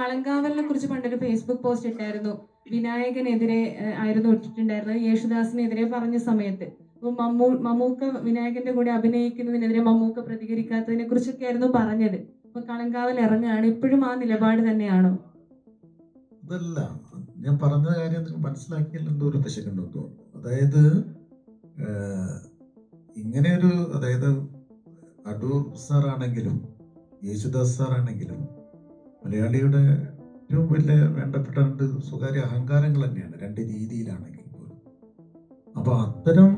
കാളങ്കാവലിനെ കുറിച്ച് പണ്ടൊരു Facebook post ഇട്ടായിരുന്നു. വിനായകനെതിരെ ആയിരുന്നു ഇട്ടിട്ടുണ്ടായിരുന്നത്. യേശുദാസിനെതിരെ പറഞ്ഞ സമയത്ത്. അപ്പോൾ മമ്മൂക്ക വിനായകന്റെ കൂടെ അഭിനയിക്കുന്നതിനെതിരെ മമ്മൂക്ക പ്രതികരിക്കാത്തതിനെ കുറിച്ചൊക്കെ ആയിരുന്നു പറഞ്ഞത്. അപ്പൊ കാളങ്കാവൽ ഇറങ്ങുകയാണ്. ഇപ്പോഴും ആ നിലപാട് തന്നെയാണോ? അതല്ല, ഞാൻ പറഞ്ഞ കാര്യം നിങ്ങൾ മനസ്സിലാക്കിയാൽ എന്തോ ഒരു പിശകുണ്ടെന്ന് തോന്നുന്നു. അതായത് ഇങ്ങനെയൊരു, അതായത് അടൂർ സാറാണെങ്കിലും യേശുദാസ് സാറാണെങ്കിലും മലയാളിയുടെ ഏറ്റവും വലിയ വേണ്ടപ്പെട്ട രണ്ട് സ്വകാര്യ അഹങ്കാരങ്ങൾ തന്നെയാണ്, രണ്ട് രീതിയിലാണെങ്കിൽ പോലും. അപ്പോൾ അത്തരം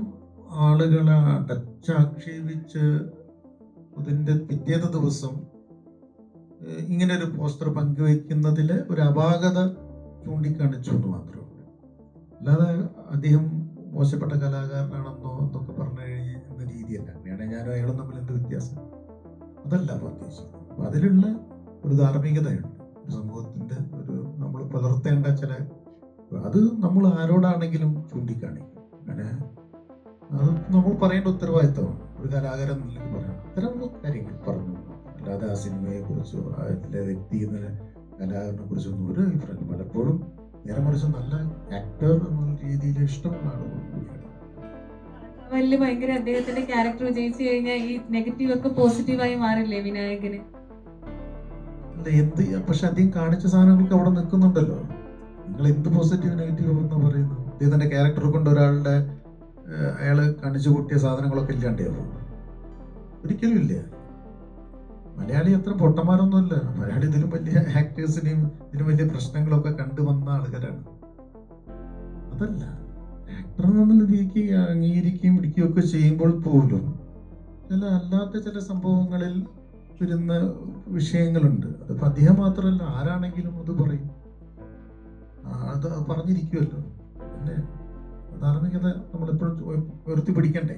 ആളുകളെ അടച്ചാക്ഷേപിച്ച് അതിൻ്റെ പിറ്റേത്തെ ദിവസം ഇങ്ങനെ ഒരു പോസ്റ്റർ പങ്കുവയ്ക്കുന്നതിൽ ഒരു അപാകത ചൂണ്ടിക്കാണിച്ചു എന്ന് മാത്രമേ ഉള്ളൂ. അല്ലാതെ അദ്ദേഹം മോശപ്പെട്ട കലാകാരനാണെന്നോ എന്നൊക്കെ പറഞ്ഞു കഴിയുന്ന രീതിയല്ല. അങ്ങനെയാണെങ്കിൽ ഞാനും അയാളും തമ്മിൽ എന്ത് വ്യത്യാസം? അതല്ല അപ്പോൾ ഉദ്ദേശിക്കുന്നത്. അപ്പം അതിലുള്ള ഒരു ധാർമ്മികതയുണ്ട്, ഒരു സമൂഹത്തിൻ്റെ ഒരു നമ്മൾ പുലർത്തേണ്ട ചില, അത് നമ്മൾ ആരോടാണെങ്കിലും ചൂണ്ടിക്കാണിക്കും. അങ്ങനെ അത് നമ്മൾ പറയേണ്ട ഉത്തരവാദിത്തമാണ് ഒരു കലാകാരൻ എന്നുള്ളത് പറയണം. അത്തരം കാര്യങ്ങൾ പറഞ്ഞു, അല്ലാതെ ആ സിനിമയെ കുറിച്ചോ അതിലെ വ്യക്തി എന്ന കലാകാരനെ കുറിച്ചോ ഒന്നും ഒരു അഭിപ്രായം. പലപ്പോഴും നേരെ മറിച്ച് നല്ല ആക്ടർ എന്നുള്ള രീതിയിൽ ഇഷ്ടമുള്ള ആളുകൾ കൂടിയാണ്. വലിയ ഭയങ്കര അദ്ദേഹത്തിന്റെ ക്യാരക്ടർ വിജയിച്ചു കഴിഞ്ഞാൽ ഈ നെഗറ്റീവ് ഒക്കെ പോസിറ്റീവായി മാറില്ലേ വിനായകന്? അല്ല, എന്ത്, പക്ഷെ അദ്ദേഹം കാണിച്ച സാധനങ്ങൾക്ക് അവിടെ നിൽക്കുന്നുണ്ടല്ലോ. നിങ്ങൾ എന്ത് പോസിറ്റീവ് നെഗറ്റീവ് എന്ന് പറയുന്നു? അദ്ദേഹത്തിന്റെ ക്യാരക്ടർ കൊണ്ട് ഒരാളുടെ അയാള് കാണിച്ചു കൂട്ടിയ സാധനങ്ങളൊക്കെ ഇല്ലാണ്ടാവും? ഒരിക്കലും ഇല്ല. മലയാളി അത്ര പൊട്ടന്മാരൊന്നുമല്ല. മലയാളി ഇതിലും വലിയ ആക്ടേഴ്സിനെയും ഇതിലും വലിയ പ്രശ്നങ്ങളൊക്കെ കണ്ടു വന്ന ആളുകളാണ്. അതല്ല, ആക്ടർ എന്നുള്ള രീതിക്ക് അംഗീകരിക്കുകയും പിടിക്കുകയും ഒക്കെ ചെയ്യുമ്പോൾ പോലും അല്ലാത്ത ചില സംഭവങ്ങളിൽ വരുന്ന വിഷയങ്ങളുണ്ട്. അതിപ്പോൾ അദ്ദേഹം മാത്രമല്ല, ആരാണെങ്കിലും അത് പറയും. അത് പറഞ്ഞിരിക്കുമല്ലോ. പിന്നെ ധാർമ്മികത നമ്മളെപ്പോഴും ഉയർത്തി പിടിക്കണ്ടേ?